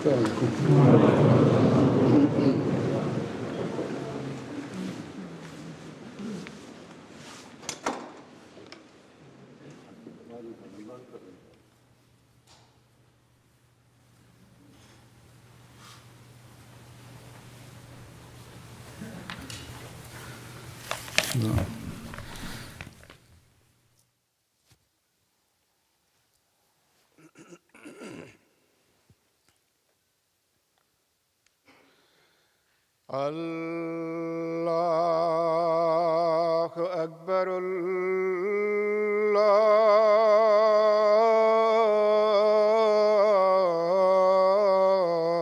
السلام عليكم. الله أكبر.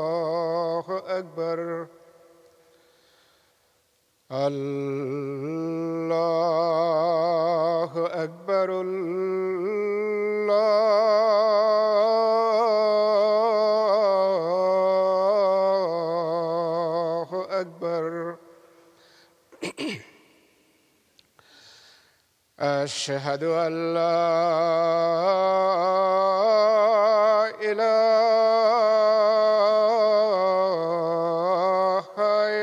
الله أكبر. الله أكبر. الله أكبر. أشهد أن لا إله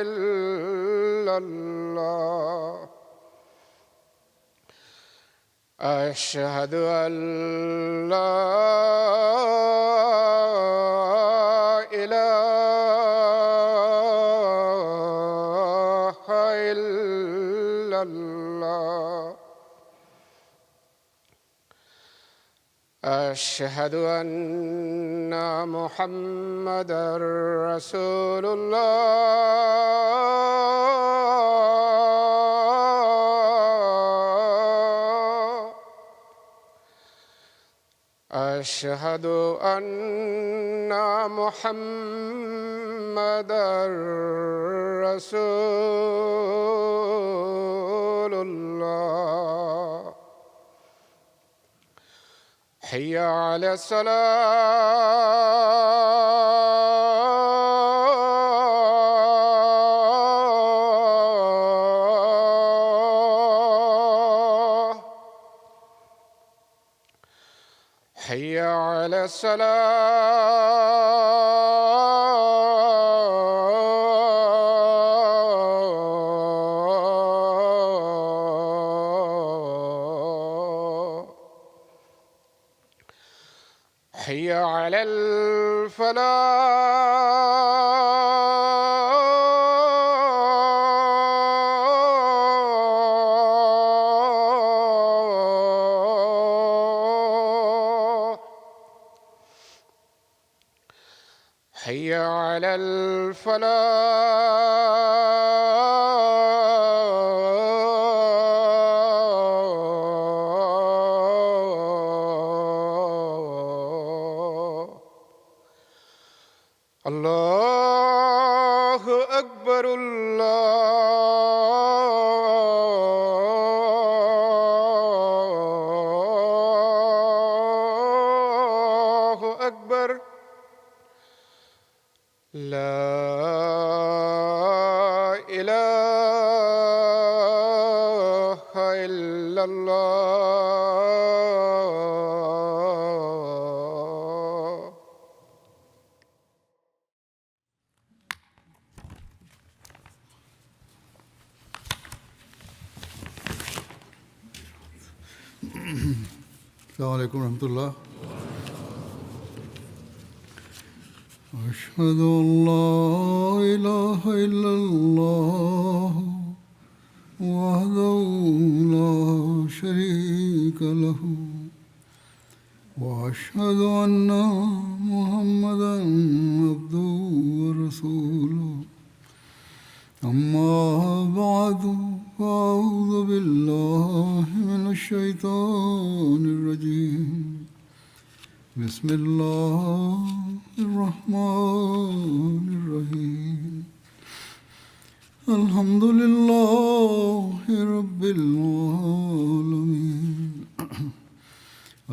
إلا الله. أشهد أن لا إله إلا الله. أشهد أن محمدًا رسول الله. أشهد أن محمدًا رسول الله. حي على الصلاة. حي على الصلاة. حي على الفلاح. حي على الفلاح. الله أكبر. الله أكبر. لا إله إلا الله. السلام عليكم ورحمة الله. أشهد أن لا إله إلا الله وحده لا شريك له وأشهد أن محمدًا عبده ورسوله. أما بعد فأعوذ بالله من الشيطان الرجيم. بسم الله الرحمن الرحيم. الحمد لله رب العالمين.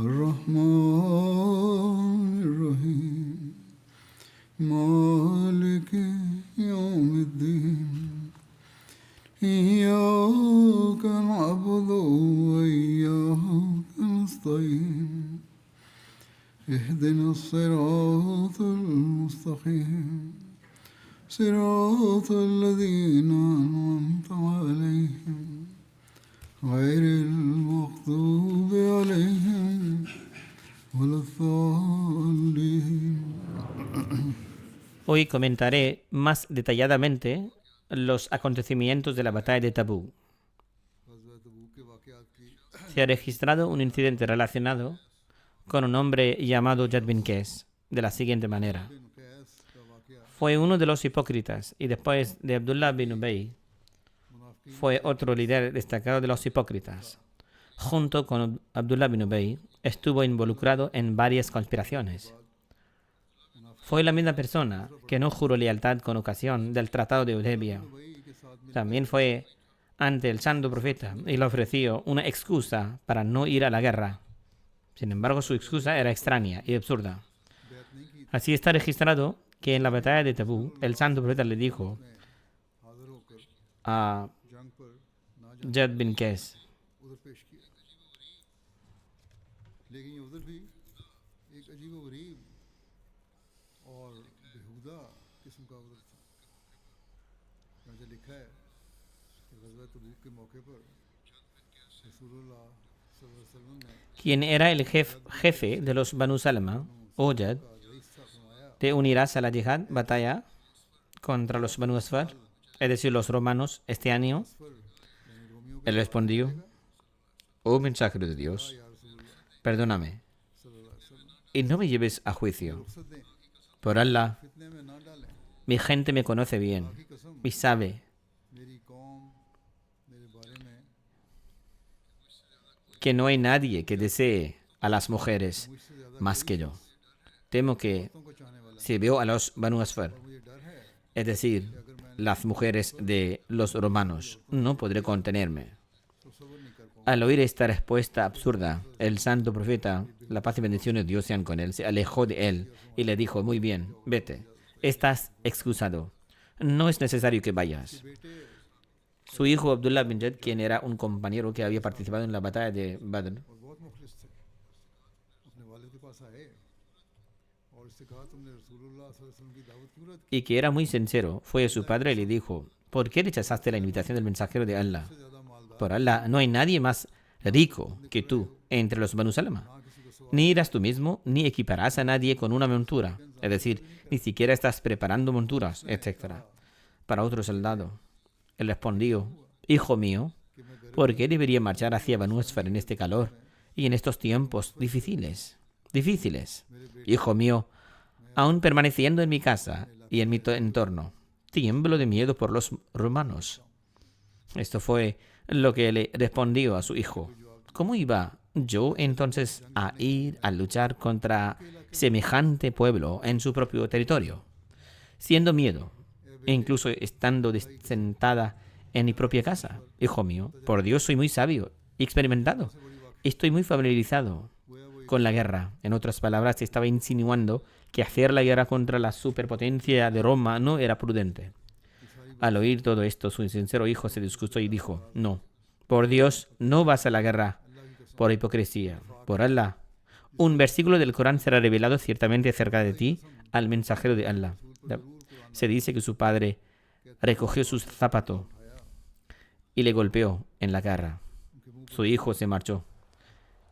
الرحمن الرحيم. مالك يوم الدين. إياك نعبد وإياك نستعين. اهدنا الصراط المستقيم صراط الذين أنعمت عليهم غير المغضوب عليهم ولا الضالين. Hoy comentaré más detalladamente los acontecimientos de la batalla de Tabú. Se ha registrado un incidente relacionado con un hombre llamado Jad bin Qais de la siguiente manera. Fue uno de los hipócritas y después de Abdullah bin Ubay fue otro líder destacado de los hipócritas. Junto con Abdullah bin Ubay estuvo involucrado en varias conspiraciones. Fue la misma persona que no juró lealtad con ocasión del Tratado de Hudaybiyah. También fue ante el santo profeta y le ofreció una excusa para no ir a la guerra. Sin embargo, su excusa era extraña y absurda. Así está registrado que en la batalla de Tabú, el santo profeta le dijo a Jad bin Qais: quien era el jefe de los Banu Salama, Jad, ¿te unirás a la yihad, batalla contra los Banu Asfar, es decir, los romanos, este año? Él respondió: oh mensajero de Dios, perdóname y no me lleves a juicio. Por Allah, mi gente me conoce bien y sabe que no hay nadie que desee a las mujeres más que yo. Temo que si veo a los Banu Asfar, es decir, las mujeres de los romanos, no podré contenerme. Al oír esta respuesta absurda, el santo profeta, la paz y bendiciones de Dios sean con él, se alejó de él y le dijo: muy bien, vete, estás excusado, no es necesario que vayas. Su hijo Abdullah bin Jad, quien era un compañero que había participado en la batalla de Badr, y que era muy sincero, fue a su padre y le dijo: ¿por qué rechazaste la invitación del mensajero de Allah? Por Allah, no hay nadie más rico que tú entre los Banu Salama. Ni irás tú mismo, ni equiparás a nadie con una montura. Es decir, ni siquiera estás preparando monturas, etc. Para otro soldado, él respondió: hijo mío, ¿por qué debería marchar hacia Banu Asfar en este calor y en estos tiempos difíciles? Hijo mío, aún permaneciendo en mi casa y en mi entorno, tiemblo de miedo por los romanos. Esto fue lo que le respondió a su hijo: ¿cómo iba yo entonces a ir a luchar contra semejante pueblo en su propio territorio? Siendo miedo, e incluso estando sentada en mi propia casa. Hijo mío, por Dios, soy muy sabio y experimentado. Estoy muy familiarizado con la guerra. En otras palabras, estaba insinuando que hacer la guerra contra la superpotencia de Roma no era prudente. Al oír todo esto, su sincero hijo se disgustó y dijo: no, por Dios, no vas a la guerra por hipocresía. Por Allah, un versículo del Corán será revelado ciertamente acerca de ti al mensajero de Allah. Se dice que su padre recogió su zapato y le golpeó en la cara. Su hijo se marchó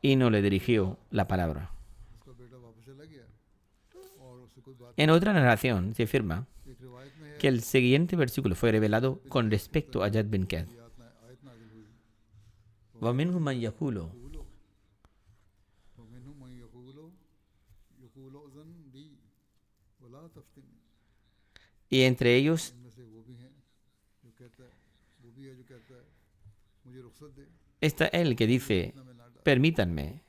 y no le dirigió la palabra. En otra narración se afirma que el siguiente versículo fue revelado con respecto a Jad bin Qais. وَمِنْهُمْ مَنْ يَقُولُ y entre ellos está el que dice: permítanme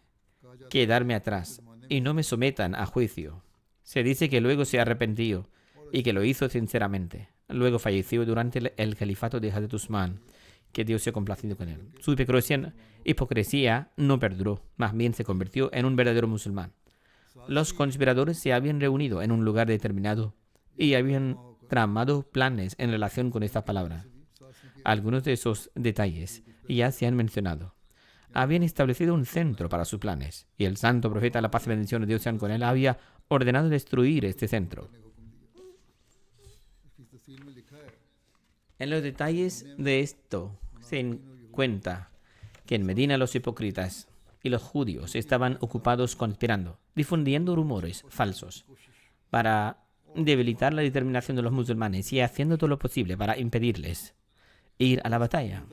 quedarme atrás y no me sometan a juicio. Se dice que luego se arrepintió y que lo hizo sinceramente. Luego falleció durante el califato de Hazrat Usman, que Dios se ha complacido con él. Su hipocresía no perduró, más bien se convirtió en un verdadero musulmán. Los conspiradores se habían reunido en un lugar determinado y habían tramado planes en relación con esta palabra. Algunos de esos detalles ya se han mencionado. habían establecido un centro para sus planes, y el santo profeta, la paz y bendición de Dios sean con él, había ordenado destruir este centro. En los detalles de esto se encuentra que en Medina los hipócritas y los judíos estaban ocupados conspirando, difundiendo rumores falsos para debilitar la determinación de los musulmanes y haciendo todo lo posible para impedirles ir a la batalla.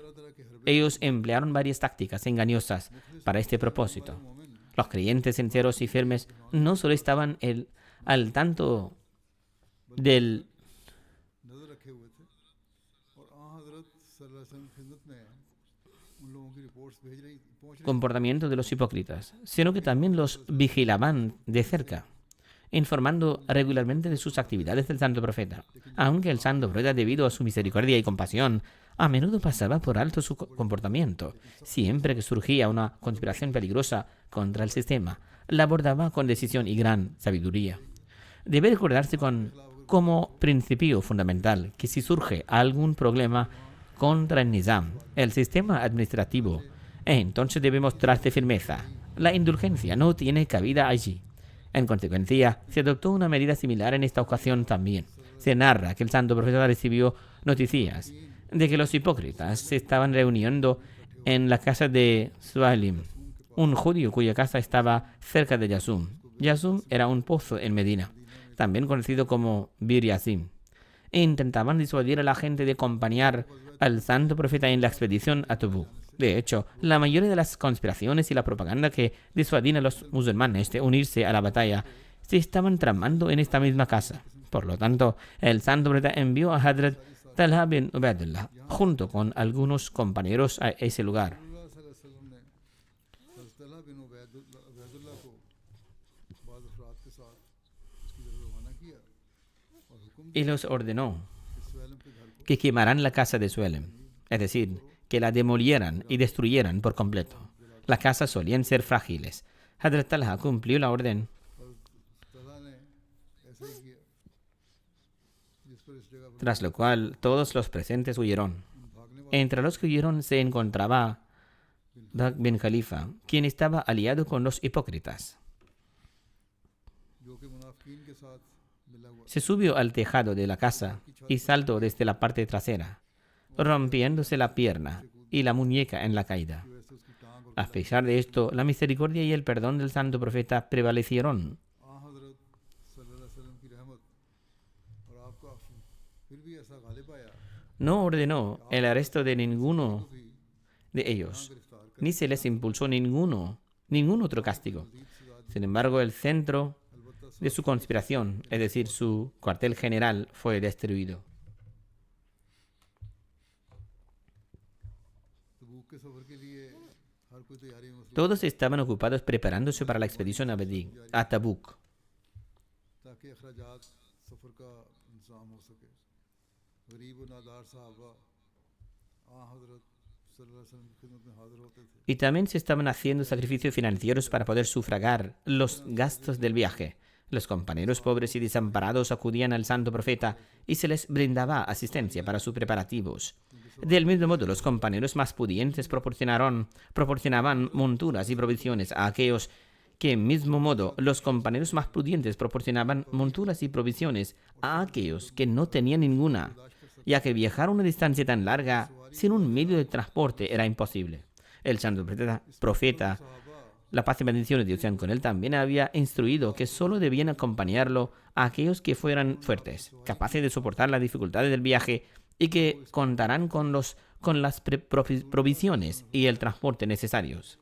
Ellos emplearon varias tácticas engañosas para este propósito. Los creyentes sinceros y firmes no solo estaban al tanto del comportamiento de los hipócritas, sino que también los vigilaban de cerca, informando regularmente de sus actividades del santo profeta. Aunque el santo profeta, debido a su misericordia y compasión, a menudo pasaba por alto su comportamiento. Siempre que surgía una conspiración peligrosa contra el sistema, la abordaba con decisión y gran sabiduría. Debe recordarse como principio fundamental que si surge algún problema contra el Nizam, el sistema administrativo, entonces debe mostrarse firmeza. La indulgencia no tiene cabida allí. En consecuencia, se adoptó una medida similar en esta ocasión también. Se narra que el santo profeta recibió noticias de que los hipócritas se estaban reuniendo en la casa de Sualim, un judío cuya casa estaba cerca de Yasum. Yasum era un pozo en Medina, también conocido como Bir Yasim, e intentaban disuadir a la gente de acompañar al santo profeta en la expedición a Tabuk. De hecho, la mayoría de las conspiraciones y la propaganda que disuadían a los musulmanes de unirse a la batalla se estaban tramando en esta misma casa. Por lo tanto, el santo profeta envió a Hadrat Talha bin Ubaidullah junto con algunos compañeros a ese lugar y los ordenó que quemaran la casa de Suelem, es decir, que la demolieran y destruyeran por completo. Las casas solían ser frágiles. Hadrat Talha cumplió la orden, tras lo cual todos los presentes huyeron. Entre los que huyeron se encontraba Dag bin Khalifa, quien estaba aliado con los hipócritas. Se subió al tejado de la casa y saltó desde la parte trasera, rompiéndose la pierna y la muñeca en la caída. A pesar de esto, la misericordia y el perdón del santo profeta prevalecieron. No ordenó el arresto de ninguno de ellos, ni se les impulsó ningún otro castigo. Sin embargo, el centro de su conspiración, es decir, su cuartel general, fue destruido. Todos estaban ocupados preparándose para la expedición a Tabuk. Y también se estaban haciendo sacrificios financieros para poder sufragar los gastos del viaje. Los compañeros pobres y desamparados acudían al santo profeta y se les brindaba asistencia para sus preparativos. Del mismo modo, los compañeros más pudientes proporcionaban monturas y provisiones a aquellos que, en mismo modo, los compañeros más pudientes proporcionaban monturas y provisiones a aquellos que no tenían ninguna, ya que viajar una distancia tan larga sin un medio de transporte era imposible. El santo profeta, la paz y bendiciones de Dios sean con él, también había instruido que solo debían acompañarlo a aquellos que fueran fuertes, capaces de soportar las dificultades del viaje y que contarán con las provisiones y el transporte necesarios.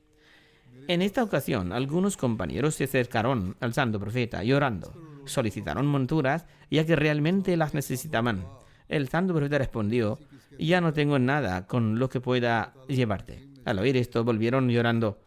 En esta ocasión, algunos compañeros se acercaron al santo profeta llorando. Solicitaron monturas ya que realmente las necesitaban. El santo profeta respondió: ya no tengo nada con lo que pueda llevarte. Al oír esto, volvieron llorando.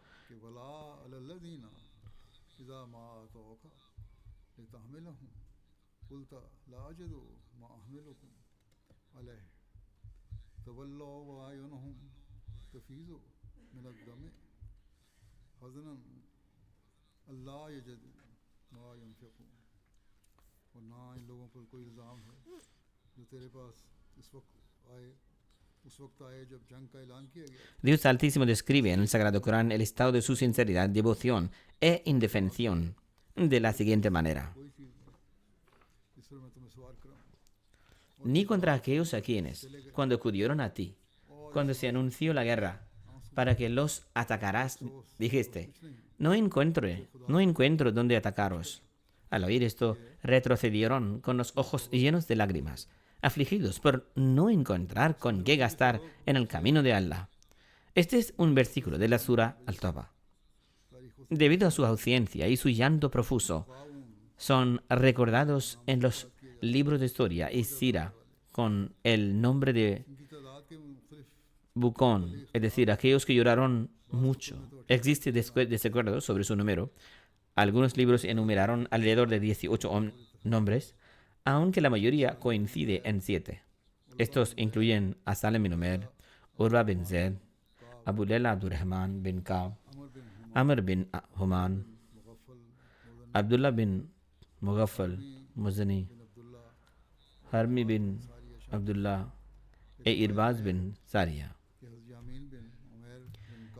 Dios Altísimo describe en el Sagrado Corán el estado de su sinceridad, devoción e indefensión de la siguiente manera: ni contra aquellos a quienes, cuando acudieron a ti, cuando se anunció la guerra, para que los atacarás, dijiste, no encuentro dónde atacaros. Al oír esto, retrocedieron con los ojos llenos de lágrimas, afligidos por no encontrar con qué gastar en el camino de Allah. Este es un versículo de la Sura Al-Tawbah. Debido a su ausencia y su llanto profuso, son recordados en los libros de historia y sira con el nombre de Bukón, es decir, aquellos que lloraron mucho. Existe desacuerdo sobre su número. Algunos libros enumeraron alrededor de 18 nombres, aunque la mayoría coincide en 7. Estos incluyen a Salim bin Umer, Urwa bin Zaid, Abu Layla Abdurrahman bin Ka'b, Amr bin Human, Abdullah bin Mughaffal Muzani, Harmi bin Abdullah e Irbaz bin Sariya.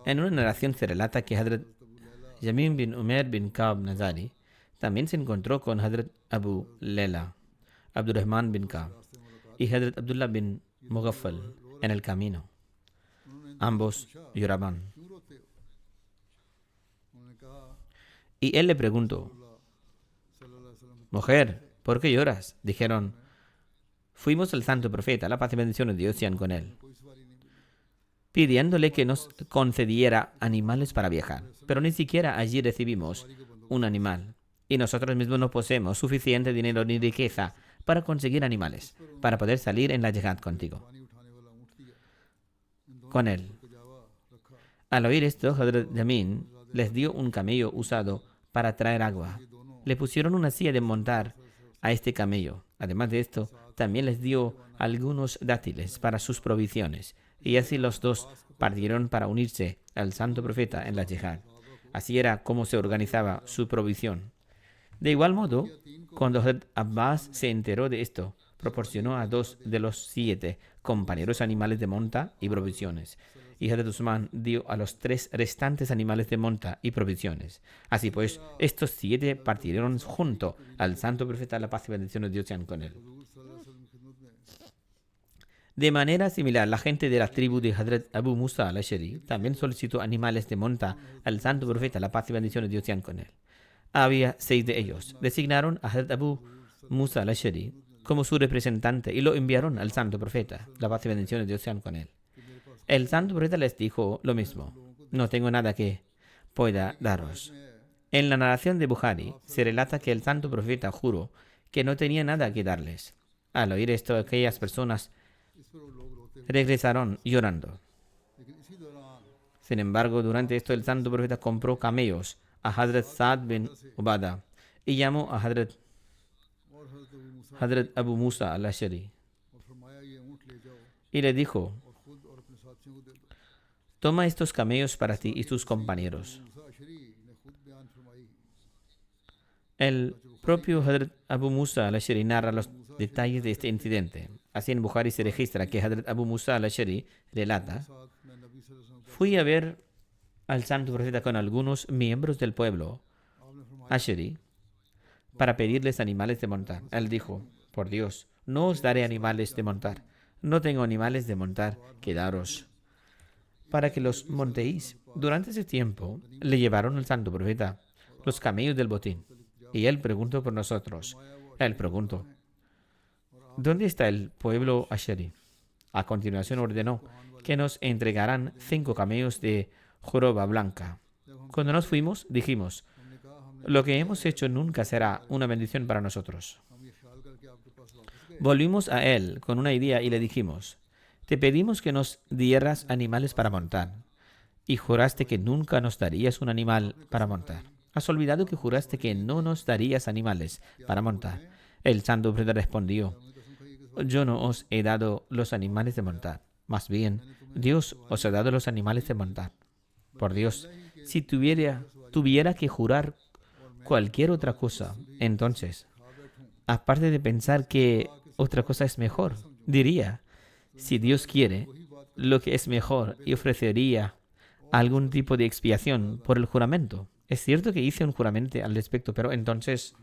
En una narración se relata que Hazrat Jamim bin Umer bin Ka'b Nazari también se encontró con Hazrat Abu Layla Abdurrahman bin Ka'b y Hazrat Abdullah bin Mughaffal en el camino. Ambos lloraban. Y él le preguntó, mujer, ¿por qué lloras? Dijeron, fuimos al santo profeta, la paz y bendiciones de Dios sean con él, pidiéndole que nos concediera animales para viajar. Pero ni siquiera allí recibimos un animal. Y nosotros mismos no poseemos suficiente dinero ni riqueza para conseguir animales, para poder salir en la yihad contigo. Con él. Al oír esto, Hazrat Jamim les dio un camello usado para traer agua. Le pusieron una silla de montar a este camello. Además de esto, también les dio algunos dátiles para sus provisiones. Y así los dos partieron para unirse al santo profeta en la yihad. Así era como se organizaba su provisión. De igual modo, cuando Hazrat Abbas se enteró de esto, proporcionó a 2 de los 7 compañeros animales de monta y provisiones. Y Hazrat Usman dio a los 3 restantes animales de monta y provisiones. Así pues, estos 7 partieron junto al santo profeta, la paz y bendiciones de Dios sean con él. De manera similar, la gente de la tribu de Hazrat Abu Musa al-Ashari también solicitó animales de monta al santo profeta, la paz y bendiciones de Dios sean con él. Había 6 de ellos. Designaron a Hazrat Abu Musa al-Ashari como su representante y lo enviaron al santo profeta, la paz y bendiciones de Dios sean con él. El santo profeta les dijo lo mismo, no tengo nada que pueda daros. En la narración de Bukhari se relata que el santo profeta juró que no tenía nada que darles. Al oír esto, aquellas personas regresaron llorando. Sin embargo, durante esto el santo profeta compró camellos a Hazrat Sa'd bin Ubada y llamó a Hazrat Abu Musa al-Ashari y le dijo, toma estos camellos para ti y tus compañeros. El propio Hazrat Abu Musa al-Ashari narra los detalles de este incidente. Así en Bukhari se registra que Hazrat Abu Musa al-Ashari relata, fui a ver al santo profeta con algunos miembros del pueblo Ashari para pedirles animales de montar. Él dijo, por Dios, no os daré animales de montar. No tengo animales de montar que daros para que los montéis. Durante ese tiempo le llevaron al santo profeta los camellos del botín. Y él preguntó por nosotros. Él preguntó, ¿dónde está el pueblo Ashari? A continuación ordenó que nos entregaran 5 camellos de joroba blanca. Cuando nos fuimos, dijimos, lo que hemos hecho nunca será una bendición para nosotros. Volvimos a él con una idea y le dijimos, te pedimos que nos dieras animales para montar. Y juraste que nunca nos darías un animal para montar. ¿Has olvidado que juraste que no nos darías animales para montar? El santo profeta respondió, yo no os he dado los animales de montar. Más bien, Dios os ha dado los animales de montar. Por Dios, si tuviera que jurar cualquier otra cosa, entonces, aparte de pensar que otra cosa es mejor, diría, si Dios quiere, lo que es mejor y ofrecería algún tipo de expiación por el juramento. Es cierto que hice un juramento al respecto, pero entonces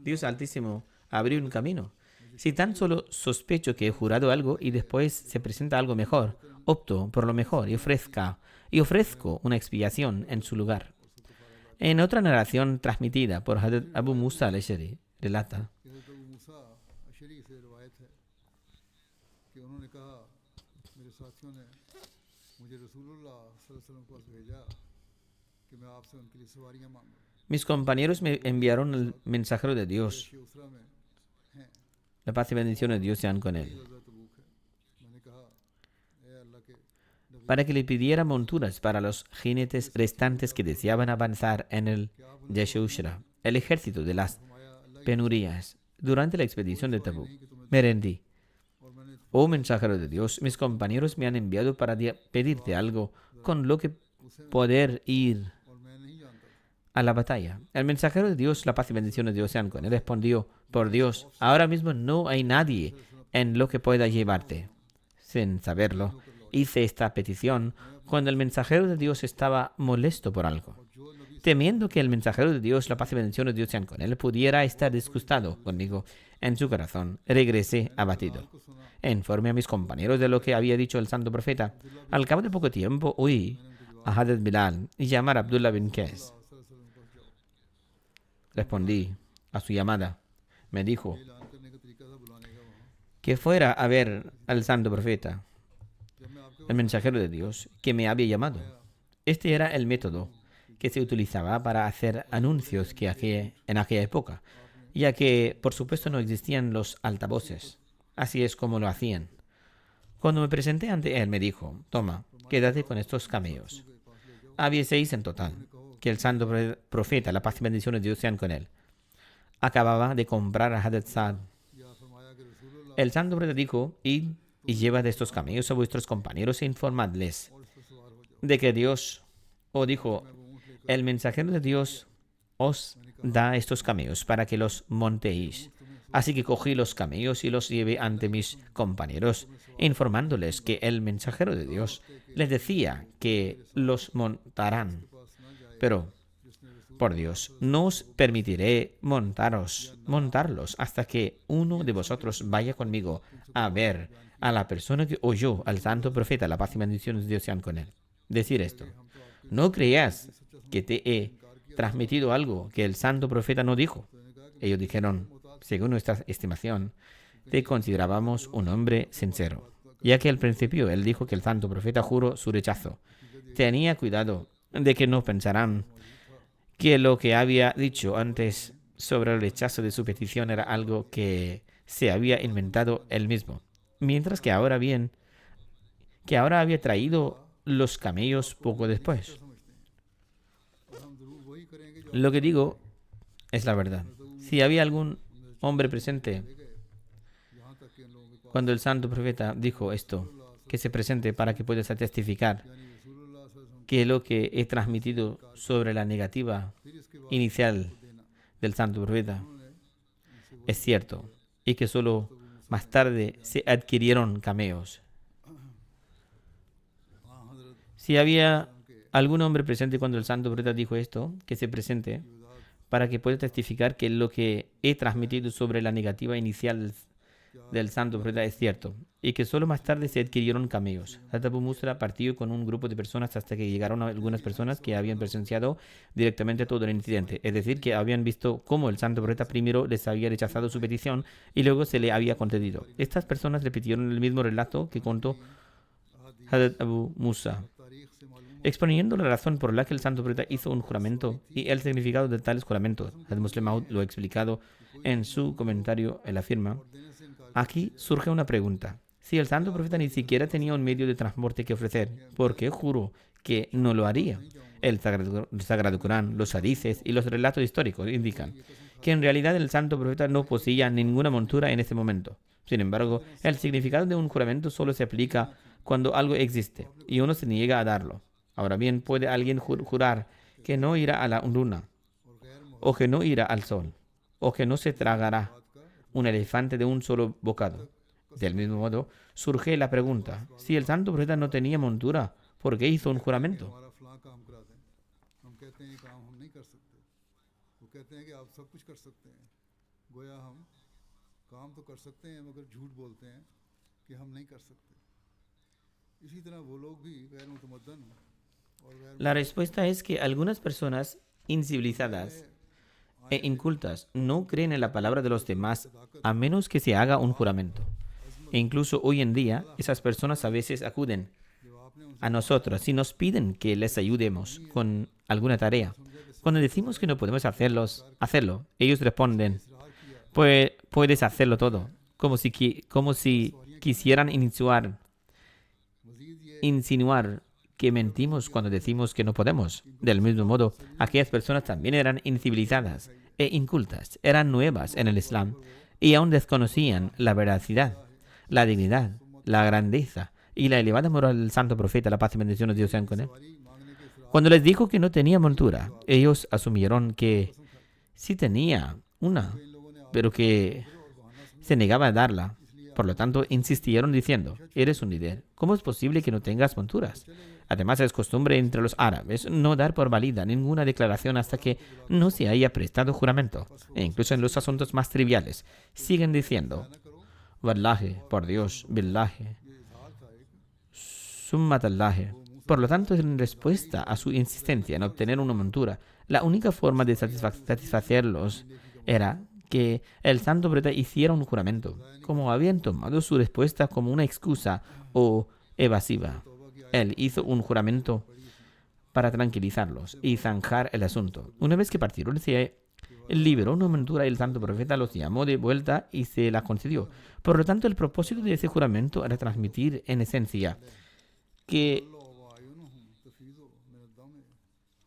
Dios Altísimo abrió un camino. Si tan solo sospecho que he jurado algo y después se presenta algo mejor, opto por lo mejor y ofrezco una expiación en su lugar. En otra narración transmitida por Hazrat Abu Musa al-Ashari, relata: mis compañeros me enviaron el mensajero de Dios. La paz y bendiciones de Dios sean con él, para que le pidiera monturas para los jinetes restantes que deseaban avanzar en el Yashushra, el ejército de las penurias. Durante la expedición de Tabuk, me rendí. Oh mensajero de Dios, mis compañeros me han enviado para pedirte algo con lo que poder ir a la batalla. El mensajero de Dios, la paz y bendiciones de Dios sean con él, respondió: por Dios, ahora mismo no hay nadie en lo que pueda llevarte. Sin saberlo, hice esta petición cuando el mensajero de Dios estaba molesto por algo. Temiendo que el mensajero de Dios, la paz y bendiciones de Dios sean con él, pudiera estar disgustado conmigo en su corazón, regresé abatido. Informé a mis compañeros de lo que había dicho el santo profeta. Al cabo de poco tiempo, oí a Hazrat Bilal llamar a Abdullah bin Qais. Respondí a su llamada. Me dijo que fuera a ver al santo profeta, el mensajero de Dios, que me había llamado. Este era el método que se utilizaba para hacer anuncios en aquella época, ya que, por supuesto, no existían los altavoces. Así es como lo hacían. Cuando me presenté ante él, me dijo: toma, quédate con estos camellos. Había 6 en total, que el santo profeta, la paz y bendiciones de Dios sean con él, acababa de comprar a Hazrat Saad. El santo profeta dijo: id y llevad estos camellos a vuestros compañeros e informadles de que Dios, dijo, el mensajero de Dios os da estos camellos para que los montéis. Así que cogí los camellos y los llevé ante mis compañeros, informándoles que el mensajero de Dios les decía que los montarán. Pero, por Dios, no os permitiré montarlos hasta que uno de vosotros vaya conmigo a ver a la persona que oyó al santo profeta, la paz y bendiciones de Dios sean con él, decir esto: no creas que te he transmitido algo que el santo profeta no dijo. Ellos dijeron: según nuestra estimación, te considerábamos un hombre sincero, ya que al principio él dijo que el santo profeta juró su rechazo. Tenía cuidado de que no pensaran que lo que había dicho antes sobre el rechazo de su petición era algo que se había inventado él mismo. Mientras que ahora había traído los camellos poco después. Lo que digo es la verdad. Si había algún hombre presente cuando el santo profeta dijo esto, que se presente para que puedas testificar que lo que he transmitido sobre la negativa inicial del santo profeta es cierto y que solo más tarde se adquirieron camellos. Si había algún hombre presente cuando el santo profeta dijo esto, que se presente para que pueda testificar que lo que he transmitido sobre la negativa inicial del santo profeta es cierto y que solo más tarde se adquirieron camellos. Hazrat Abu Musa partió con un grupo de personas hasta que llegaron algunas personas que habían presenciado directamente todo el incidente, es decir, que habían visto cómo el santo profeta primero les había rechazado su petición y luego se le había concedido. Estas personas repitieron el mismo relato que contó Hazrat Abu Musa, exponiendo la razón por la que el santo profeta hizo un juramento y el significado de tales juramentos. Hazrat Muslim Maud lo ha explicado en su comentario. Él afirma: aquí surge una pregunta. Si el santo profeta ni siquiera tenía un medio de transporte que ofrecer, ¿por qué juró que no lo haría? El Sagrado Corán, los hadices y los relatos históricos indican que en realidad el santo profeta no poseía ninguna montura en ese momento. Sin embargo, el significado de un juramento solo se aplica cuando algo existe y uno se niega a darlo. Ahora bien, ¿puede alguien jurar que no irá a la luna, o que no irá al sol, o que no se tragará un elefante de un solo bocado, Del mismo modo, surge la pregunta, si el santo profeta no tenía montura, ¿por qué hizo un juramento? हमारा फलां काम करा दें, हम कहते हैं ये काम हम नहीं कर सकते, वो कहते हैं कि आप सब कुछ कर सकते हैं, गोया हम काम तो कर सकते हैं मगर झूठ बोलते हैं कि हम नहीं कर सकते। इसी तरह वो लोग भी गैर मुतमद्दन और गैर La respuesta es que algunas personas incivilizadas e incultas no creen en la palabra de los demás a menos que se haga un juramento. E incluso hoy en día, esas personas a veces acuden जब आपने उनसे a nosotros y nos piden que les ayudemos con alguna tarea. Cuando decimos que no podemos hacerlo, ellos responden, pues puedes hacerlo todo, como si quisieran मजीद ये insinuar que mentimos cuando decimos que no podemos. Del mismo modo, aquellas personas también eran incivilizadas e incultas, eran nuevas en el Islam y aún desconocían la veracidad, la dignidad, la grandeza y la elevada moral del santo profeta, la paz y bendiciones de Dios sean con él. सवारी मांगने के फिर Cuando les dijo que no tenía montura, ellos asumieron que sí tenía una, इन लोगों ने pero que se negaba a darla. Por lo tanto, insistieron diciendo, eres un líder, ¿cómo es posible que no tengas monturas? Además, es costumbre entre los árabes no dar por válida ninguna declaración hasta que no se haya prestado juramento. E incluso en los asuntos más triviales, siguen diciendo, Wallahi, por Dios, Billahi, Summatallahi. Por lo tanto, en respuesta a su insistencia en obtener una montura, la única forma de satisfacerlos era que el santo profeta hiciera un juramento, como habían tomado su respuesta como una excusa o evasiva. Él hizo un juramento para tranquilizarlos y zanjar el asunto. Una vez que partieron, se liberó una montura y el santo profeta los llamó de vuelta y se la concedió. Por lo tanto, el propósito de ese juramento era transmitir en esencia que वआयुनहुम तफीज़ु मिन अद-दम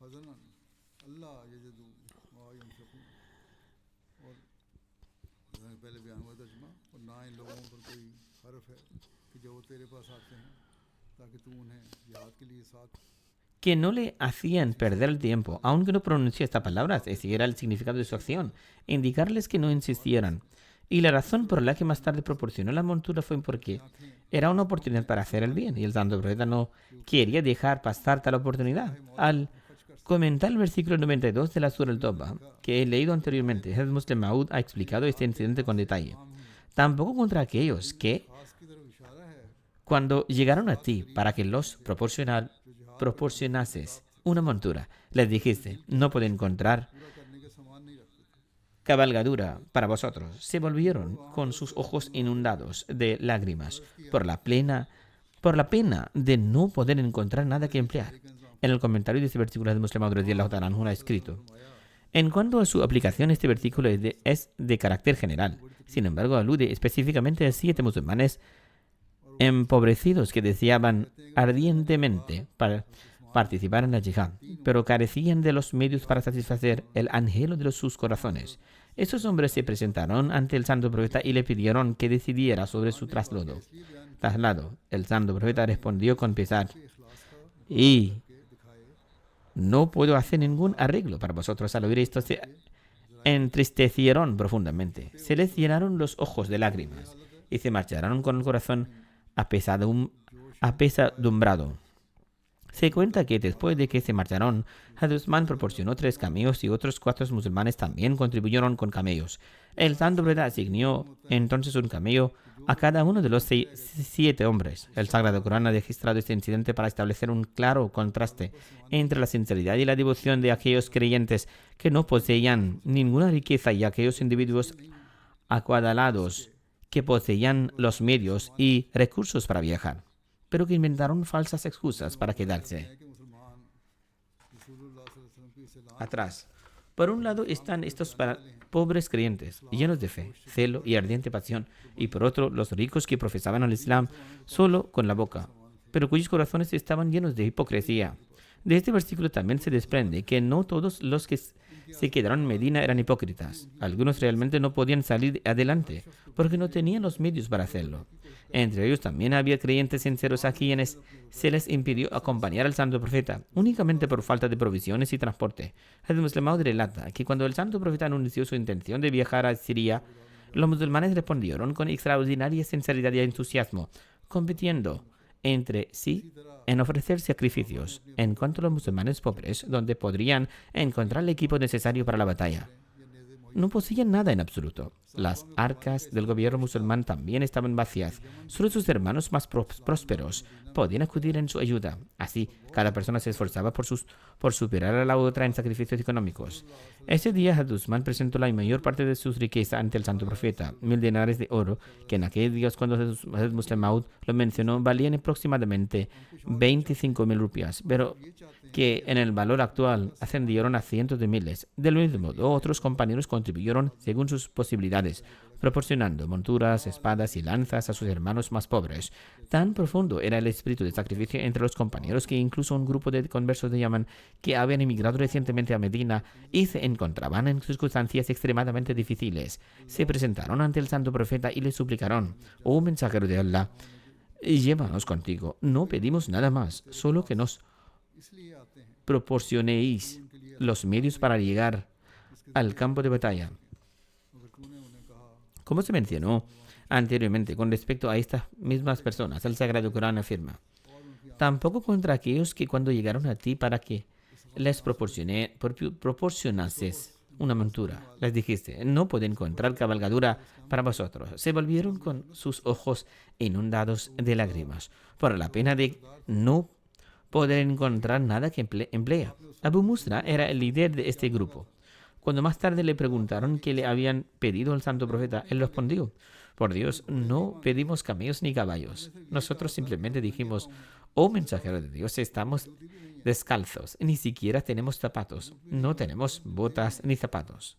हज़नन अल्ला यजिदु मा युनफिक़ून। और पहले बयान हुआ तर्जुमा, और ना इन लोगों पर कोई हर्फ है कि जो तेरे पास आते हैं ताकि तू उन्हें जिहाद के लिए साथ no le hacían perder el tiempo, aunque no pronunció estas palabras. Ese era el significado de su acción, indicarles que no insistieran. Y la razón por la que más tarde proporcionó la montura fue porque era una oportunidad para hacer el bien, y el santo profeta no quería dejar pasar tal oportunidad. Al comentar el versículo 92 de la Sura al-Tawbah, que he leído anteriormente, Hazrat Muslim Maud ha explicado este incidente con detalle. Tampoco contra aquellos que, खास की तरफ इशारा है cuando llegaron a ti para que los proporcionases una montura, les dijiste, no pueden encontrar पूरा करने के समान नहीं रखते थे। cabalgadura para vosotros. Se volvieron con sus ojos inundados de lágrimas por la pena de no poder encontrar nada que emplear. En el comentario de este versículo de Muslim radhiyallahu ta'ala anhu ha escrito, en cuanto a su aplicación, este versículo es de carácter general. Sin embargo, alude específicamente a 7 musulmanes empobrecidos que deseaban ardientemente participar en la yihad, pero carecían de los medios para satisfacer el anhelo de sus corazones. Estos hombres se presentaron ante el santo profeta y le pidieron que decidiera sobre su traslado. El santo profeta respondió con pesar, y no puedo hacer ningún arreglo para vosotros. Al oír esto, se entristecieron profundamente. Se les llenaron los ojos de lágrimas y se marcharon con el corazón apesadumbrado. Se cuenta que después de que se marcharon, Hazrat Usman proporcionó 3 camellos y otros 4 musulmanes también contribuyeron con camellos. El santo profeta asignó entonces un camello a cada uno de los 7 hombres. El Sagrado Corán ha registrado este incidente para establecer un claro contraste entre la sinceridad y la devoción de aquellos creyentes que no poseían ninguna riqueza y aquellos individuos acuadalados que poseían los medios y recursos para viajar, pero que inventaron falsas excusas para quedarse कि मुसलमान रसूलुल्लाह सल्लल्लाहु अलैहि वसल्लम की इस ऐलान atrás. Por un lado están estos pobres creyentes, llenos de fe, celo y ardiente pasión, y por otro los ricos que profesaban el Islam solo con la boca, pero cuyos corazones estaban llenos de hipocresía. De este versículo también se desprende que no todos los que se quedaron en Medina eran hipócritas. Algunos realmente no podían salir adelante porque no tenían los medios para hacerlo. Entre ellos también había creyentes sinceros a quienes se les impidió acompañar al santo profeta únicamente por falta de provisiones y transporte. Hazrat Muslim Maud relata que cuando el santo profeta anunció su intención de viajar a Siria, Los musulmanes respondieron con extraordinaria sinceridad y entusiasmo, compitiendo entre sí en ofrecer sacrificios, en cuanto a los musulmanes pobres, donde podrían encontrar el equipo necesario para la batalla. No poseían nada en absoluto. Las arcas del gobierno musulmán también estaban vacías. Solo sus hermanos más prósperos podían acudir en su ayuda. Así, cada persona se esforzaba por superar a la otra en sacrificios económicos. Ese día, Hazrat Usman presentó la mayor parte de sus riquezas ante el santo profeta, 1000 dinares de oro, que en aquellos días, cuando Hazrat Muslim Maud lo mencionó, valían aproximadamente 25,000 rupias, pero que en el valor actual ascendieron a cientos de miles. Del mismo modo, otros compañeros contribuyeron según sus posibilidades, proporcionando monturas, espadas y lanzas a sus hermanos más pobres. Tan profundo era el espíritu de sacrificio entre los compañeros que incluso un grupo de conversos de Yemen que habían emigrado recientemente a Medina y se encontraban en circunstancias extremadamente difíciles, se presentaron ante el santo profeta y le suplicaron: «Oh mensajero de Allah, llévanos contigo. No pedimos nada más, solo que nos proporcionéis los medios para llegar al campo de batalla». Como se mencionó anteriormente con respecto a estas mismas personas, el Sagrado Corán afirma: «Tampoco contra aquellos que cuando llegaron a ti para que les proporcionases una montura, les dijiste: no puedo encontrar cabalgadura para vosotros. Se volvieron con sus ojos inundados de lágrimas por la pena de no poder encontrar nada que emplea». Abu Musra era el líder de este grupo. Cuando más tarde le preguntaron qué le habían pedido al santo profeta, él respondió: «Por Dios, no pedimos camellos ni caballos. Nosotros simplemente dijimos: oh mensajero de Dios, estamos descalzos, ni siquiera tenemos zapatos, no tenemos botas ni zapatos.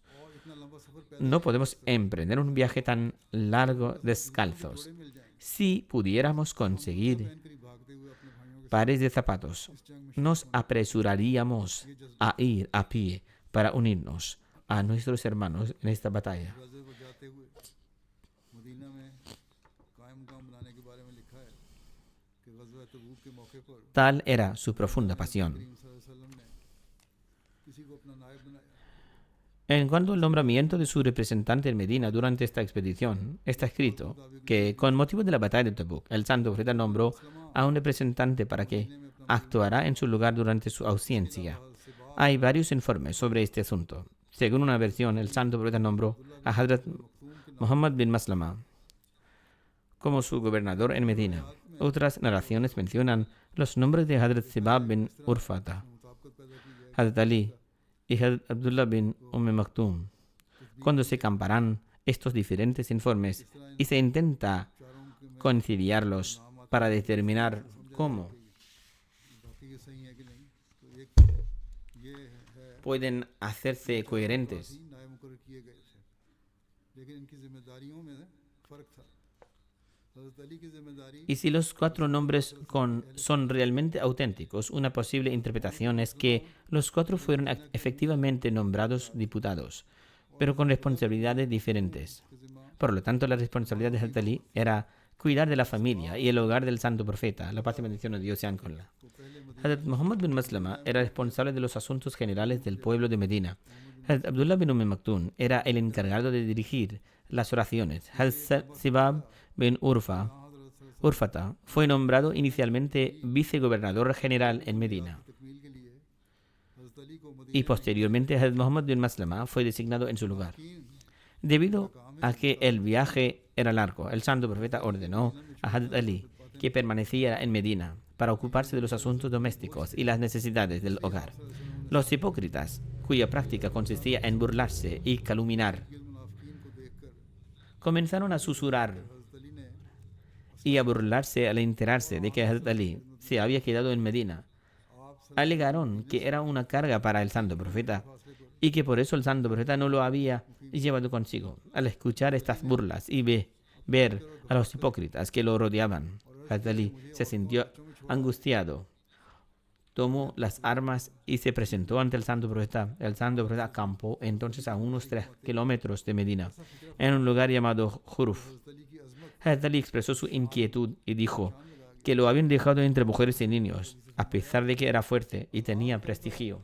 No podemos emprender un viaje tan largo descalzos. Si pudiéramos conseguir pares de zapatos, nos apresuraríamos a ir a pie para unirnos a nuestros hermanos en esta batalla». Tal era su profunda pasión. En cuanto al nombramiento de su representante en Medina durante esta expedición, está escrito que con motivo de la batalla de Tabuk, el santo profeta nombró a un representante para que actuara en su lugar durante su ausencia. Hay varios informes sobre este asunto. Según una versión, el santo profeta nombró a Hazrat Muhammad bin Maslama como su gobernador en Medina. Otras narraciones mencionan los nombres de Hazrat Sibab bin Urfata, Hazrat Ali y Hazrat Abdullah bin Maktum. Cuando se comparan estos diferentes informes y se intenta conciliarlos para determinar cómo pueden hacerse coherentes, y si los 4 nombres son realmente auténticos, una posible interpretación es que los 4 fueron efectivamente nombrados diputados, pero con responsabilidades diferentes. Por lo tanto, la responsabilidad de Hazrat Ali era cuidar de la familia y el hogar del santo profeta, la paz y bendición de Dios sean con él. Hazrat Muhammad bin Maslama era responsable de los asuntos generales del pueblo de Medina. Hazrat Abdullah bin Maktum era el encargado de dirigir las oraciones. Hazrat Sibab bin Urfata fue nombrado inicialmente vicegobernador general en Medina y posteriormente Hazrat Muhammad bin Maslama fue designado en su lugar. Debido a que el viaje era largo, el santo profeta ordenó a Hazrat Ali que permaneciera en Medina para ocuparse de los asuntos domésticos y las necesidades del hogar. Los hipócritas, cuya práctica consistía en burlarse y calumniar, comenzaron a susurrar y a burlarse al enterarse de que Hazrat Ali se había quedado en Medina. Alegaron que era una carga para el santo profeta y que por eso el santo profeta no lo había llevado consigo. Al escuchar estas burlas y ver a los hipócritas que lo rodeaban, Hazrat Ali se sintió angustiado, tomó las armas y se presentó ante el santo profeta. El santo profeta acampó entonces a unos 3 kilómetros de Medina, en un lugar llamado Juruf. Hazrat Ali expresó su inquietud y dijo que lo habían dejado entre mujeres y niños, a pesar de que era fuerte y tenía prestigio.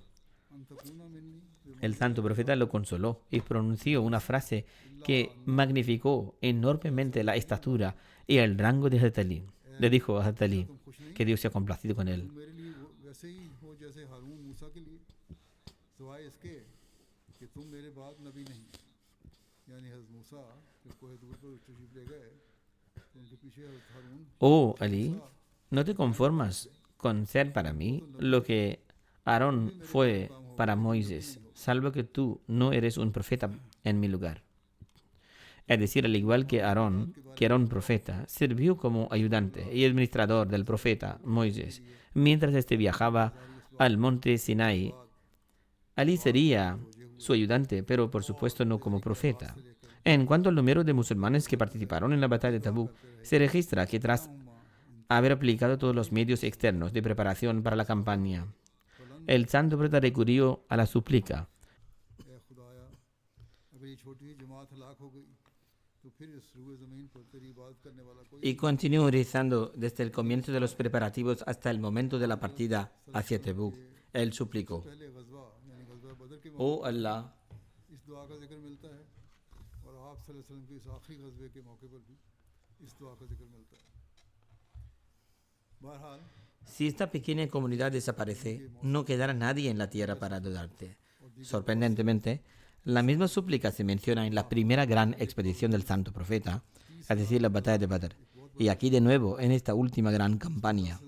el santo profeta lo consoló y pronunció una frase que magnificó enormemente la estatura y el rango de Hazrat Ali. Le dijo a Hazrat Ali que Dios se ha complacido con él. तुम मेरे लिए वैसे ही हो जैसे हारून मूसा के लिए, सिवाय इसके कि तुम मेरे बाद नबी नहीं। यानी हज़रत मूसा जब कोह दूर पर तशरीफ ले गए तो उनके पीछे हज़रत हारून Oh Ali, no te conformas con ser para mí lo que Aarón fue para Moisés, salvo que tú no eres un profeta en mi lugar. Es decir, al igual que Aarón, que era un profeta, sirvió como ayudante y administrador del profeta Moisés. Mientras éste viajaba al monte Sinai, Ali sería su ayudante, pero por supuesto no como profeta. En cuanto al número de musulmanes que participaron en la batalla de Tabuk, se registra que tras haber aplicado todos los medios externos de preparación para la campaña, el santo profeta recurrió a la súplica ए खुदाया अगर ये छोटी सी जमात हलाक हो गई तो फिर इस रुए ज़मीन पर तेरी इबादत करने वाला कोई y continuó rezando desde el comienzo de los preparativos hasta el momento de la partida hacia Tabuk. Él suplicó: पहले गज़वा यानी गज़वा बदर के Oh Allah, इस दुआ का जिक्र मिलता है और आप सल्लल्लाहु अलैहि वसल्लम के इस आखिरी गज़वे के मौके पर भी इस दुआ का जिक्र मिलता है। बहरहाल si esta pequeña comunidad desaparece, no quedará nadie en la tierra para ayudarte. Sorprendentemente, la misma súplica se menciona en la primera gran expedición del santo profeta, es decir, la batalla de Badr, y aquí de nuevo en esta última gran campaña.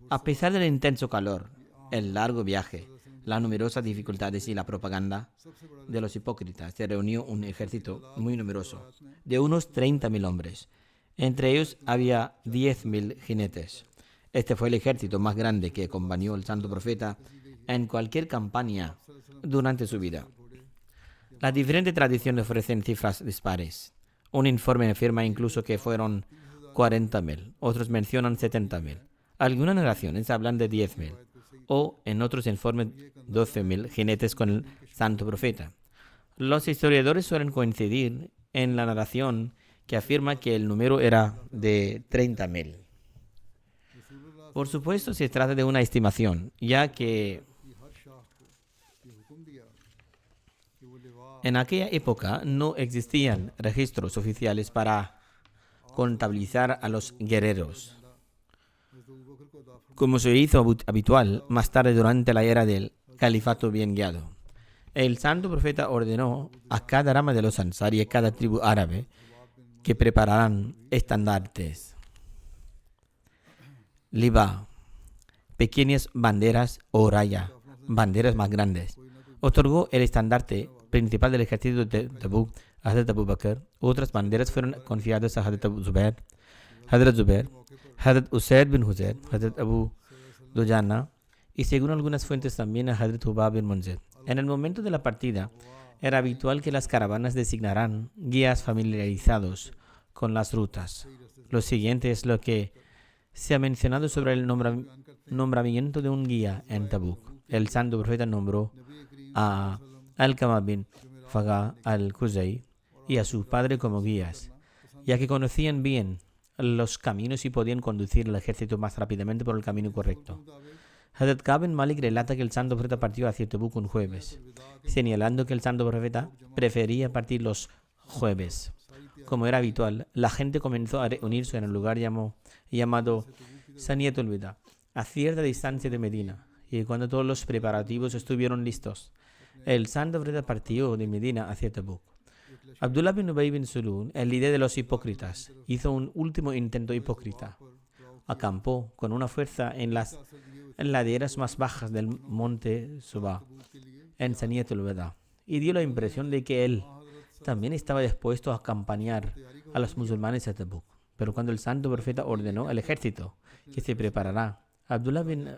A pesar del intenso calor, el largo viaje, las numerosas dificultades y la propaganda de los hipócritas, se reunió un ejército muy numeroso, de unos 30.000 hombres. Entre ellos había 10.000 jinetes. Este fue el ejército más grande que acompañó al santo profeta en cualquier campaña durante su vida. Las diferentes tradiciones ofrecen cifras dispares. Un informe afirma incluso que fueron 40.000, otros mencionan 70.000. Algunas narraciones hablan de 10.000 o en otros informes 12.000 jinetes con el santo profeta. Los historiadores suelen coincidir en la narración que afirma que el número era de 30.000. Por supuesto, se trata de una estimación, ya que की हर शाख को ये हुक्म दिया कि वो लिवा en aquella época no existían registros oficiales para contabilizar a los guerreros, हज़रत अबू बकर को अता फरमा। como se hizo habitual más tarde durante la era del califato bien guiado. El santo profeta ordenó a cada rama de los Ansar y a cada tribu árabe que prepararan estandartes, liba, pequeñas banderas o raya, banderas más grandes. Otorgó el estandarte principal del ejército de Tabuk a Hazrat Abu Bakr. Otras banderas fueron confiadas a Hazrat Zubair, Hazrat Usaid bin Huzair, Hazrat Abu Dujana y según algunas fuentes también a Hazrat Hubab bin Munzir. En el momento de la partida, era habitual que las caravanas designaran guías familiarizados con las rutas. Lo siguiente es lo que se ha mencionado sobre el nombramiento de un guía en Tabuk. El santo profeta nombró a Alqama bin Faga al-Khuzai y a su padre como guías, ya que conocían bien los caminos y podían conducir el ejército más rápidamente por el camino correcto. Hazrat Ka'b bin Malik relata que el santo profeta partió hacia Tabuk un jueves, señalando que el santo profeta prefería partir los jueves. Como era habitual, la gente comenzó a reunirse en el lugar llamado Saniyatul Wida, a cierta distancia de Medina, y cuando todos los preparativos estuvieron listos, el santo profeta partió de Medina hacia Tabuk. Abdullah bin Ubay bin Sulul, el líder de los hipócritas, hizo un último intento hipócrita. Acampó con una fuerza en las laderas más bajas del monte Suba, en Saniyatul Wida, y dio la impresión de que él también estaba dispuesto a acompañar a los musulmanes a Tabuk. Pero cuando el santo profeta ordenó al ejército que se preparara, Abdullah bin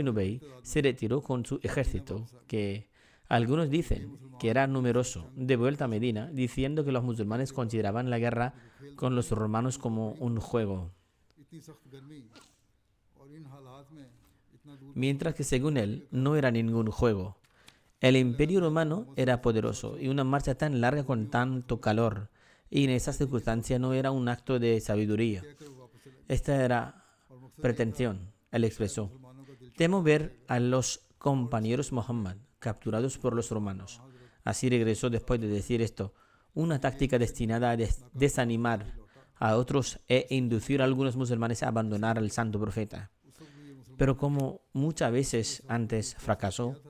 Ubay se retiró con su ejército, que algunos dicen que era numeroso, de vuelta a Medina, diciendo que los musulmanes consideraban la guerra con los romanos como un juego, इतनी सख्त गर्मी और इन हालात में इतना दूर mientras que según él no era ningún juego. El imperio romano era poderoso y una marcha tan larga con tanto calor y en esa circunstancia no era un acto de sabiduría. Esta era pretensión. Él expresó: temo ver a los compañeros Muhammad, capturados por los romanos. Así regresó después de decir esto, una táctica destinada a desanimar a otros e inducir a algunos musulmanes a abandonar al santo profeta. Pero como muchas veces antes fracasó,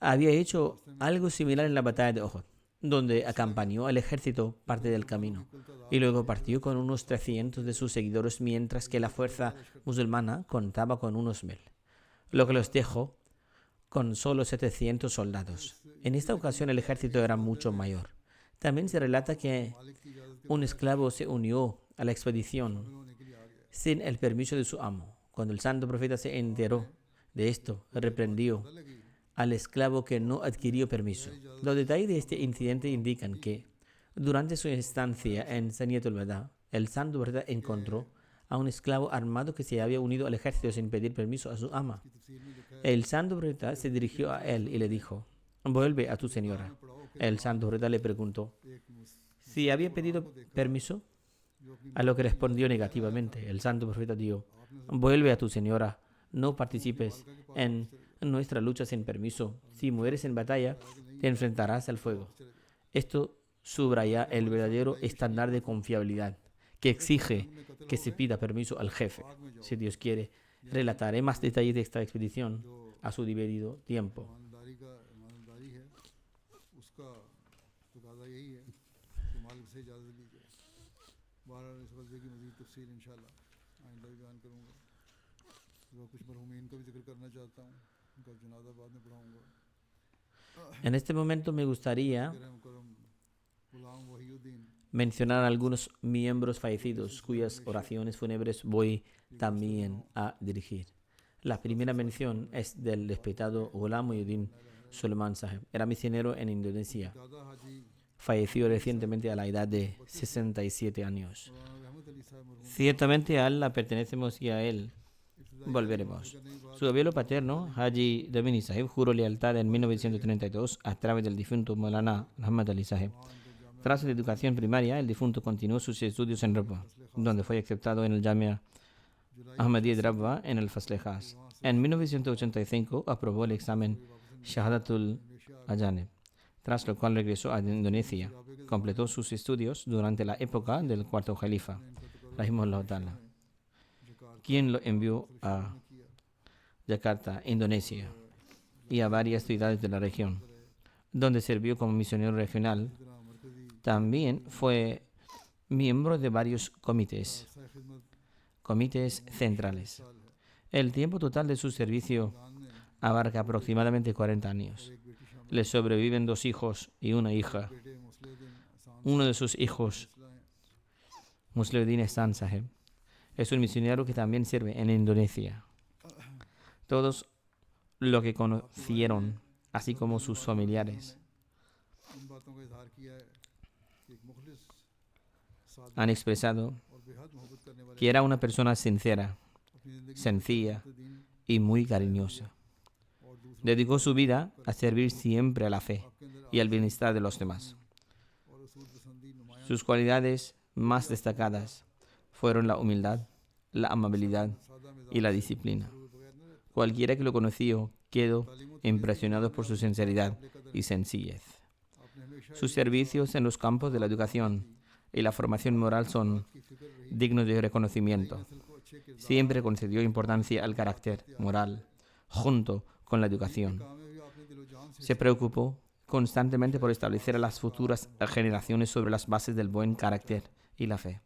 había hecho algo similar en la batalla de Uhud, donde acompañó al ejército parte del camino y luego partió con unos 300 de sus seguidores, mientras que la fuerza musulmana contaba con unos 1000, lo que los dejó con solo 700 soldados. En esta ocasión el ejército era mucho mayor. También se relata que un esclavo se unió a la expedición sin el permiso de su amo. Cuando el santo profeta se enteró de esto, reprendió al esclavo que no adquirió permiso. Los detalles de este incidente indican que durante su estancia en Saniyatul Wada, el santo profeta encontró a un esclavo armado que se había unido al ejército sin pedir permiso a su ama. El santo profeta se dirigió a él y le dijo, vuelve a tu señora. El santo profeta le preguntó si había pedido permiso, a lo que respondió negativamente. El santo profeta dijo, vuelve a tu señora, no participes en nuestra lucha sin permiso. Si mueres en batalla, te enfrentarás al fuego. Esto subraya el verdadero estándar de confiabilidad que exige que se pida permiso al jefe. Si Dios quiere, relataré más detalles de esta expedición a su debido tiempo. En este momento me gustaría mencionar a algunos miembros fallecidos cuyas oraciones fúnebres voy también a dirigir. La primera mención es del respetado Ghulam Muhyiddin Sulaiman Sahib. Era misionero en Indonesia. Falleció recientemente a la edad de 67 años. Ciertamente a Allah pertenecemos y a él volveremos. Su abuelo paterno, Haji Davini Sahib, juró lealtad en 1932 a través del difunto Maulana Muhammad Ali Sahib. Tras la educación primaria, el difunto continuó sus estudios en Rabwa, donde fue aceptado en el Jamia Ahmadiyya de Rabwa en el Fasl Khas. En 1985 aprobó el examen Shahadatul Ajanib, tras lo cual regresó a Indonesia. Completó sus estudios durante la época del cuarto califa, Rahimahullah Ta'ala, quien lo envió a Yakarta, Indonesia, y a varias ciudades de la región, donde sirvió como misionero regional. También fue miembro de varios comités centrales. El tiempo total de su servicio abarca aproximadamente 40 años. Le sobreviven 2 hijos y una hija. Uno de sus hijos, Musliuddin Ehsan Sahib, es un misionero que también sirve en Indonesia. Todos los que conocieron, así como sus familiares, han expresado que era una persona sincera, sencilla y muy cariñosa. Dedicó su vida a servir siempre a la fe y al bienestar de los demás. Sus cualidades más destacadas fueron la humildad, la amabilidad y la disciplina. Cualquiera que lo conoció quedó impresionado por su sinceridad y sencillez. Sus servicios en los campos de la educación y la formación moral son dignos de reconocimiento. Siempre concedió importancia al carácter moral, junto con la educación. Se preocupó constantemente por establecer a las futuras generaciones sobre las bases del buen carácter y la fe.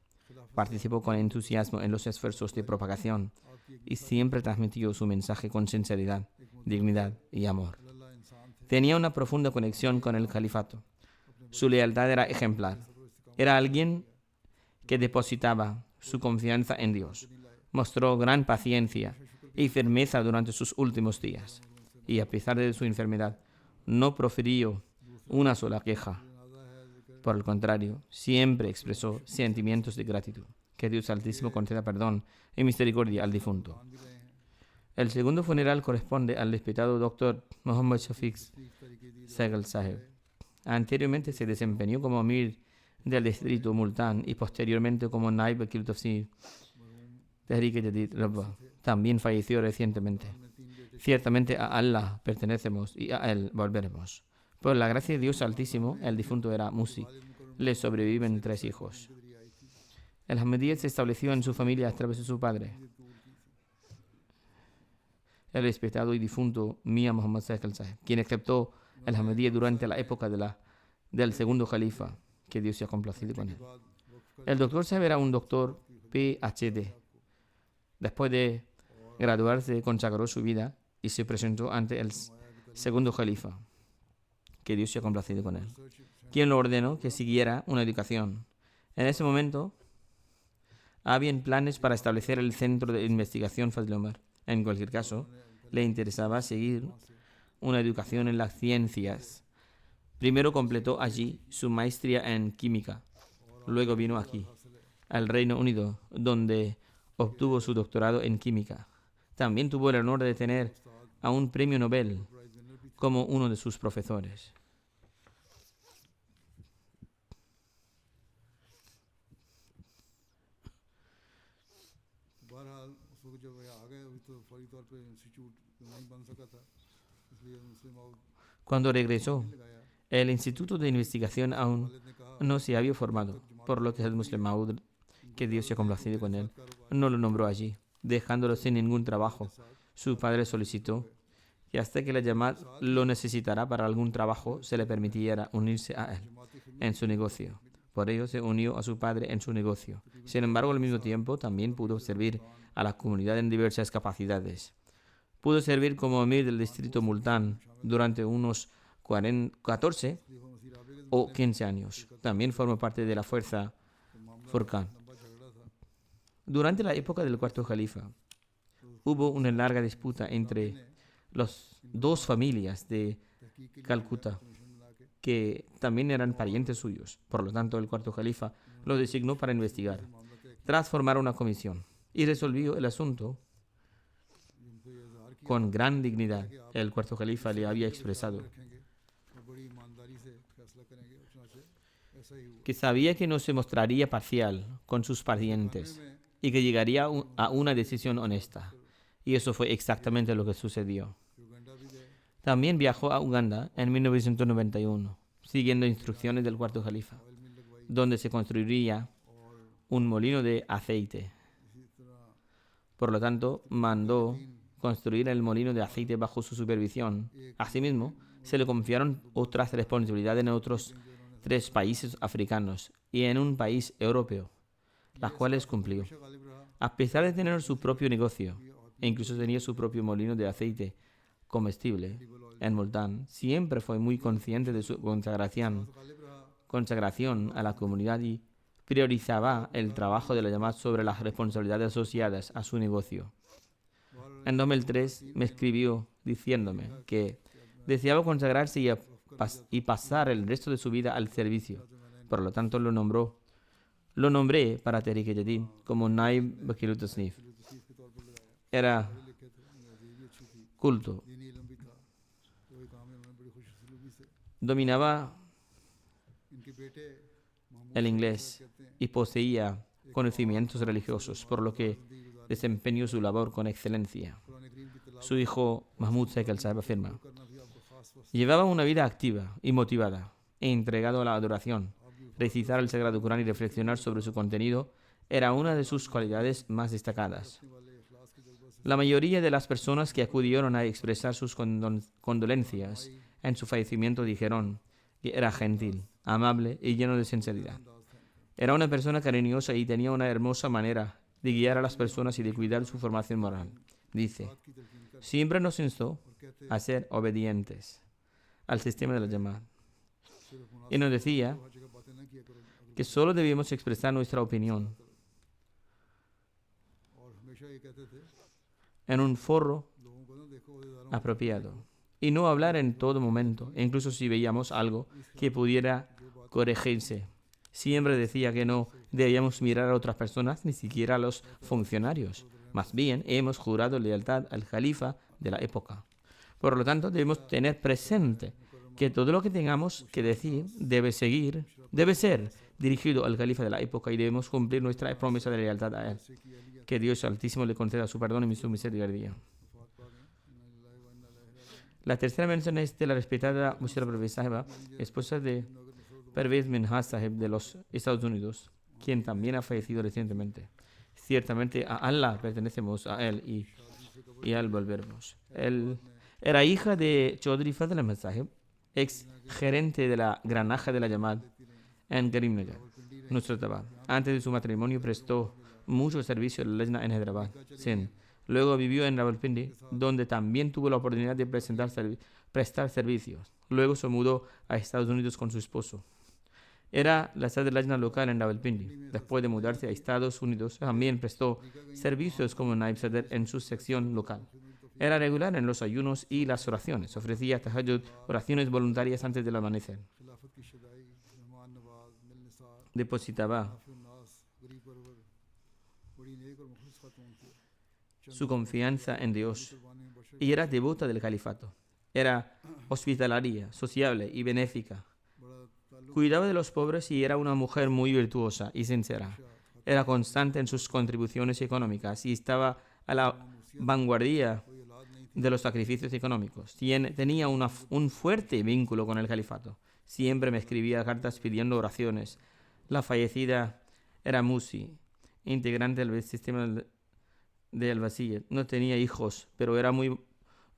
Participó con entusiasmo en los esfuerzos de propagación y siempre transmitió su mensaje con sinceridad, dignidad y amor. Tenía una profunda conexión con el califato. Su lealtad era ejemplar. Era alguien que depositaba su confianza en Dios. Mostró gran paciencia y firmeza durante sus últimos días. Y a pesar de su enfermedad, no profirió una sola queja. Por el contrario, siempre expresó sentimientos de gratitud. Que Dios Altísimo conceda perdón y misericordia al difunto. El segundo funeral corresponde al respetado Dr. Muhammad Shafiq Sehgal Sahib. Anteriormente se desempeñó como Amir del distrito Multan y posteriormente como Naib Wakil Tafsir Tehrik-e-Jadid Rabwa. También falleció recientemente. Ciertamente a Allah pertenecemos y a Él volveremos. Por la gracia de Dios Altísimo, el difunto era Musi. Le sobreviven 3 hijos. El Ahmadiyyat se estableció en su familia a través de su padre, el respetado y difunto Mia Muhammad Sahib al-Sahib, quien aceptó el Ahmadiyyat durante la época del segundo califa, que Dios se ha complacido con él. El doctor Sahib era un doctor PhD. Después de graduarse, consagró su vida y se presentó ante el segundo califa, que Dios se ha complacido con él, quien lo ordenó que siguiera una educación. En ese momento, habían planes para establecer el centro de investigación Fazl Umar. En cualquier caso, le interesaba seguir una educación en las ciencias. Primero completó allí su maestría en química. Luego vino aquí, al Reino Unido, donde obtuvo su doctorado en química. También tuvo el honor de tener a un premio Nobel como uno de sus profesores. Cuando regresó, el Instituto de Investigación aún no se había formado, por lo que el Muslim Maud, que Dios se ha complacido con él, no lo nombró allí, dejándolo sin ningún trabajo. Su padre solicitó que hasta que la Jamaat lo necesitara para algún trabajo, se le permitiera unirse a él en su negocio. Por ello se unió a su padre en su negocio. Sin embargo, al mismo tiempo, también pudo servir a la comunidad en diversas capacidades. Pudo servir como emir del distrito Multán durante unos 14 o 15 años. También formó parte de la fuerza Furqan. Durante la época del cuarto califa, hubo una larga disputa entre las 2 familias de Calcuta, que también eran parientes suyos. Por lo tanto, el cuarto califa lo designó para investigar, tras formar una comisión, y resolvió el asunto con gran dignidad. El cuarto califa le había expresado que sabía que no se mostraría parcial con sus parientes y que llegaría a una decisión honesta. Y eso fue exactamente lo que sucedió. También viajó a Uganda en 1991, siguiendo instrucciones del cuarto califa, donde se construiría un molino de aceite. Por lo tanto, mandó construir el molino de aceite bajo su supervisión. Asimismo, se le confiaron otras responsabilidades en otros 3 países africanos y en un país europeo, las cuales cumplió. A pesar de tener su propio negocio, e incluso tenía su propio molino de aceite comestible en Multán, siempre fue muy consciente de su consagración a la comunidad y priorizaba el trabajo de la Jamaat sobre las responsabilidades asociadas a su negocio. En 2003 me escribió diciéndome que deseaba consagrarse y pasar el resto de su vida al servicio. Por lo tanto, lo nombré para Tehrik-e-Jadid como Naib Wakil Tasnif. Era culto. Dominaba el inglés y poseía conocimientos religiosos, por lo que desempeñó su labor con excelencia. Su hijo Mahmud Sahib al-Sahib afirma: llevaba una vida activa y motivada e entregado a la adoración. Recitar el Sagrado Corán y reflexionar sobre su contenido era una de sus cualidades más destacadas. La mayoría de las personas que acudieron a expresar sus condolencias en su fallecimiento dijeron que era gentil, amable y lleno de sinceridad. Era una persona cariñosa y tenía una hermosa manera de guiar a las personas y de cuidar su formación moral. Dice: siempre nos instó a ser obedientes al sistema de la Jamaat. Y nos decía que solo debíamos expresar nuestra opinión en un foro apropiado y no hablar en todo momento, incluso si veíamos algo que pudiera corregirse. Siempre decía que no debíamos mirar a otras personas, ni siquiera a los funcionarios. Más bien, hemos jurado lealtad al califa de la época. Por lo tanto, debemos tener presente que todo lo que tengamos que decir debe ser dirigido al califa de la época y debemos cumplir nuestra promesa de lealtad a él. Que Dios Altísimo le conceda su perdón y su misericordia. La tercera mención es de la respetada Bushra Parvez Sahiba, esposa de Parvez Minhaj Sahib de los Estados Unidos, quien también ha fallecido recientemente. Ciertamente a Allah pertenecemos a él y al volvernos. Él era hija de Chaudhry Fazl Ahmed Sahib, ex gerente de la granja de la Jamaat en Karimnagar, Nusratabad. Antes de su matrimonio prestó mucho servicio a la Lajna en Hyderabad, Sindh. Luego vivió en Rawalpindi, donde también tuvo la oportunidad de prestar servicios. Luego se mudó a Estados Unidos con su esposo. Era la sede de Lajna local en Rawalpindi. Después de mudarse a Estados Unidos, también prestó servicios como Naib Sadr en su sección local. Era regular en los ayunos y las oraciones. Ofrecía tahajjud, oraciones voluntarias antes del amanecer. Depositaba su confianza en Dios y era devota del califato. Era hospitalaria, sociable y benéfica. Cuidaba de los pobres y era una mujer muy virtuosa y sincera. Era constante en sus contribuciones económicas y estaba a la vanguardia de los sacrificios económicos. Tenía un fuerte vínculo con el califato. Siempre me escribía cartas pidiendo oraciones. La fallecida era Musi, integrante del sistema de Al-Wasiyat. No tenía hijos, pero era muy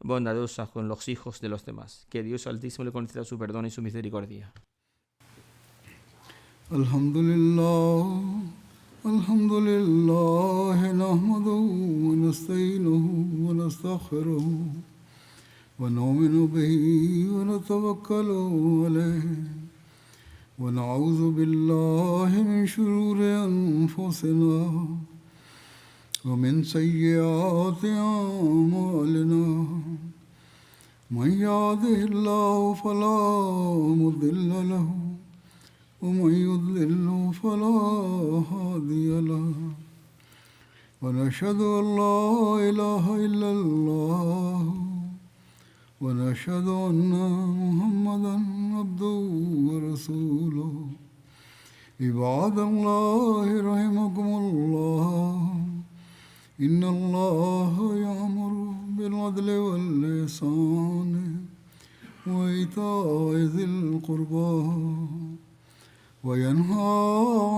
bondadosa con los hijos de los demás. Que Dios Altísimo le conceda su perdón y su misericordia. Alhamdulillah, alhamdulillah, nahmaduhu wa nasta'inuhu wa nastaghfiruhu wa nu'minu bihi wa natawakkalu alayhi wa na'udhu billahi min shururi anfusina wa min sayyiati a'malina. Man yahdihillahu fala mudilla lahu ومن يضلل فلا هادي له ونشهد أن لا إله إلا الله ونشهد أن محمدا عبده ورسوله عباد الله رحمكم الله إن الله يأمر بالعدل والإحسان وإيتاء ذي القربى وينهى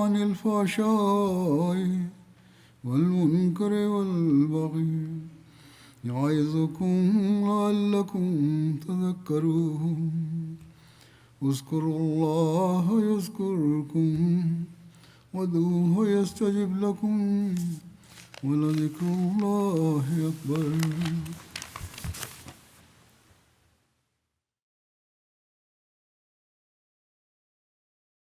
عن الفحشاء والمنكر والبغي يعظكم لعلكم تذكرون اذكروا الله يذكركم وادعوه يستجب لكم ولذكر الله أكبر.